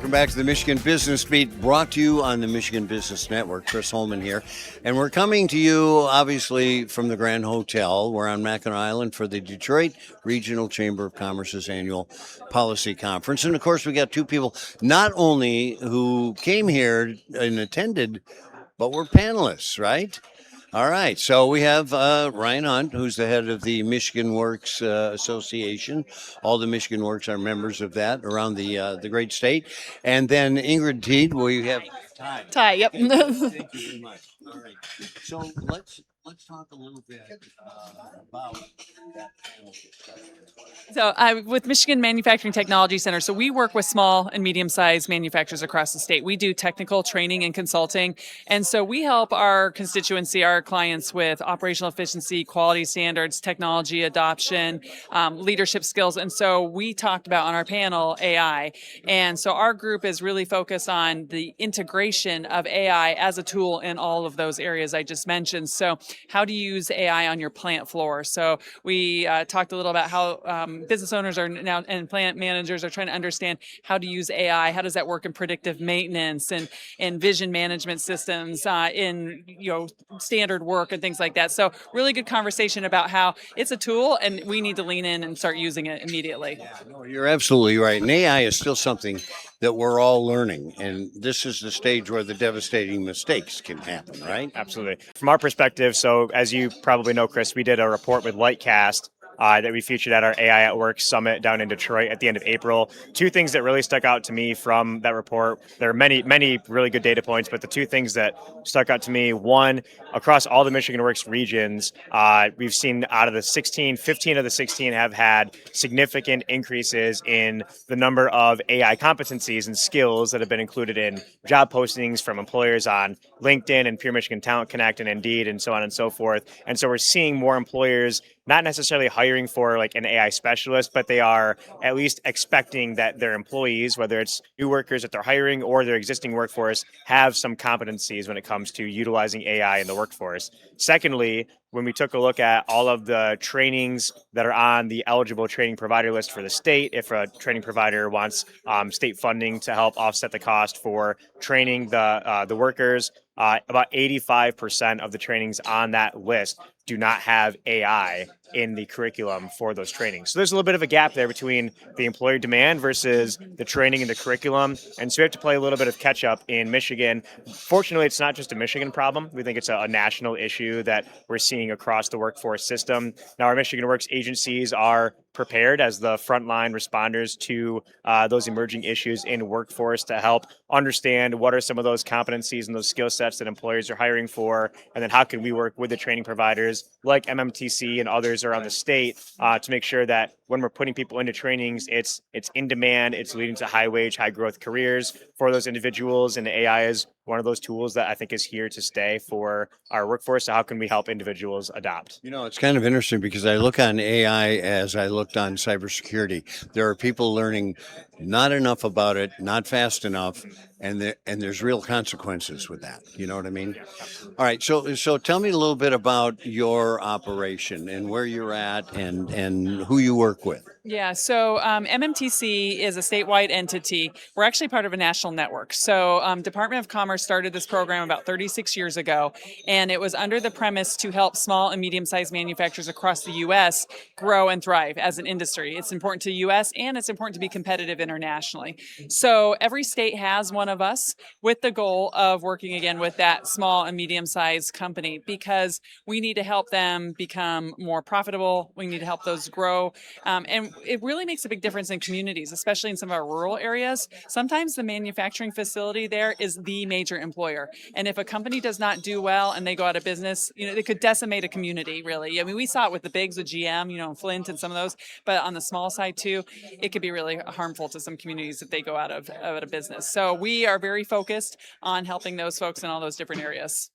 Welcome back to the Michigan Business Beat, brought to you on the Michigan Business Network. Chris Holman here. And we're coming to you, obviously, from the Grand Hotel. We're on Mackinac Island for the Detroit Regional Chamber of Commerce's annual policy conference. And, of course, we got two people not only who came here and attended, but were panelists, right? All right, so we have Ryan Hundt, who's the head of the Michigan Works Association. All the Michigan Works are members of that around the great state. And then Ingrid Tighe, we have Tighe, yep. Thank you very much. All right, so let's talk a little bit about that panel discussion. So with Michigan Manufacturing Technology Center, so we work with small and medium-sized manufacturers across the state. We do technical training and consulting, and so we help our constituency, our clients, with operational efficiency, quality standards, technology adoption, leadership skills. And so we talked about on our panel AI, and so our group is really focused on the integration of AI as a tool in all of those areas I just mentioned. So how do you use AI on your plant floor? So we talked a little about how business owners are now and plant managers are trying to understand how to use AI. How does that work in predictive maintenance and in vision management systems, in standard work and things like that. So really good conversation about how it's a tool and we need to lean in and start using it immediately. Yeah, no, you're absolutely right. And AI is still something that we're all learning, and this is the stage where the devastating mistakes can happen, right? Absolutely. From our perspective, so as you probably know, Chris, we did a report with Lightcast that we featured at our AI at Work Summit down in Detroit at the end of April. Two things that really stuck out to me from that report. There are many really good data points, but the two things that stuck out to me, one, across all the Michigan Works regions, we've seen out of the 16, 15 of the 16 have had significant increases in the number of AI competencies and skills that have been included in job postings from employers on LinkedIn and Pure Michigan Talent Connect and Indeed and so on and so forth. And so we're seeing more employers not necessarily hiring for like an AI specialist, but they are at least expecting that their employees, whether it's new workers that they're hiring or their existing workforce, have some competencies when it comes to utilizing AI in the workforce. Secondly, when we took a look at all of the trainings that are on the eligible training provider list for the state, if a training provider wants state funding to help offset the cost for training the workers, about 85% of the trainings on that list do not have AI in the curriculum for those trainings. So there's a little bit of a gap there between the employer demand versus the training and the curriculum. And so we have to play a little bit of catch up in Michigan. Fortunately, it's not just a Michigan problem. We think it's a national issue that we're seeing across the workforce system. Now, our Michigan Works agencies are prepared as the frontline responders to those emerging issues in workforce to help understand what are some of those competencies and those skill sets that employers are hiring for, and then how can we work with the training providers like MMTC and others around the state to make sure that when we're putting people into trainings, it's in demand, it's leading to high wage, high growth careers for those individuals, and AI is one of those tools that I think is here to stay for our workforce. So how can we help individuals adopt? You know, it's kind of interesting because I look on AI as I looked on cybersecurity. There are people learning not enough about it, not fast enough, and there's real consequences with that. You know what I mean? All right, so tell me a little bit about your operation and where you're at and who you work with. Yeah, so MMTC is a statewide entity. We're actually part of a national network. So Department of Commerce started this program about 36 years ago, and it was under the premise to help small and medium-sized manufacturers across the U.S. grow and thrive as an industry. It's important to the U.S., and it's important to be competitive internationally. So every state has one of us with the goal of working again with that small and medium-sized company because we need to help them become more profitable. We need to help those grow. And it really makes a big difference in communities, especially in some of our rural areas. Sometimes the manufacturing facility there is the major employer. And if a company does not do well and they go out of business, it could decimate a community, really. I mean, we saw it with the bigs, with GM, Flint and some of those. But on the small side, too, it could be really harmful to some communities if they go out of business. So we are very focused on helping those folks in all those different areas.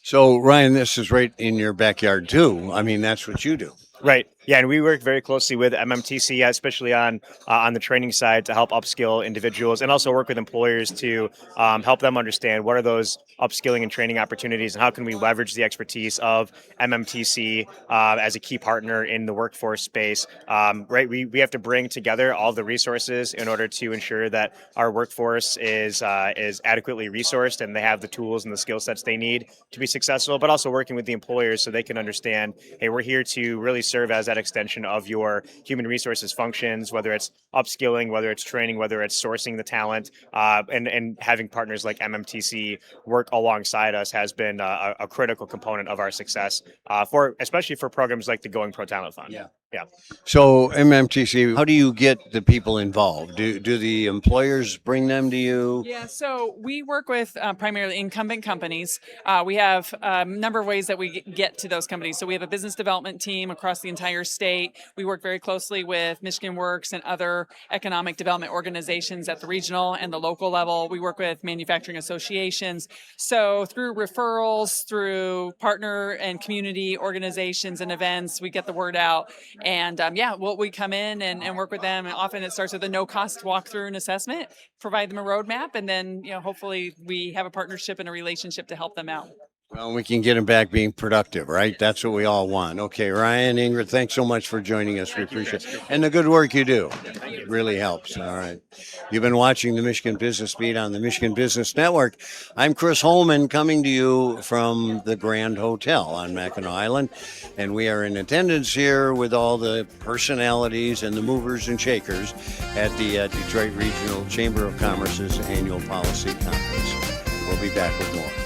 So, Ryan, this is right in your backyard, too. I mean, that's what you do. Right. Yeah, and we work very closely with MMTC, especially on the training side, to help upskill individuals, and also work with employers to help them understand what are those upskilling and training opportunities, and how can we leverage the expertise of MMTC as a key partner in the workforce space. Right. We have to bring together all the resources in order to ensure that our workforce is adequately resourced and they have the tools and the skill sets they need to be successful. But also working with the employers so they can understand, hey, we're here to really serve as that extension of your human resources functions, whether it's upskilling, whether it's training, whether it's sourcing the talent, and having partners like MMTC work alongside us has been a critical component of our success, for especially for programs like the Going Pro Talent Fund. Yeah. Yeah. So MMTC, how do you get the people involved? Do the employers bring them to you? Yeah, so we work with primarily incumbent companies. We have a number of ways that we get to those companies. So we have a business development team across the entire state. We work very closely with Michigan Works and other economic development organizations at the regional and the local level. We work with manufacturing associations. So through referrals, through partner and community organizations and events, we get the word out. And we come in and work with them. And often it starts with a no-cost walkthrough and assessment, provide them a roadmap, and then hopefully we have a partnership and a relationship to help them out. Well, we can get them back being productive, right? That's what we all want. Okay, Ryan, Ingrid, thanks so much for joining us. We appreciate it. And the good work you do. It really helps. All right. You've been watching the Michigan Business Beat on the Michigan Business Network. I'm Chris Holman, coming to you from the Grand Hotel on Mackinac Island. And we are in attendance here with all the personalities and the movers and shakers at the Detroit Regional Chamber of Commerce's annual policy conference. We'll be back with more.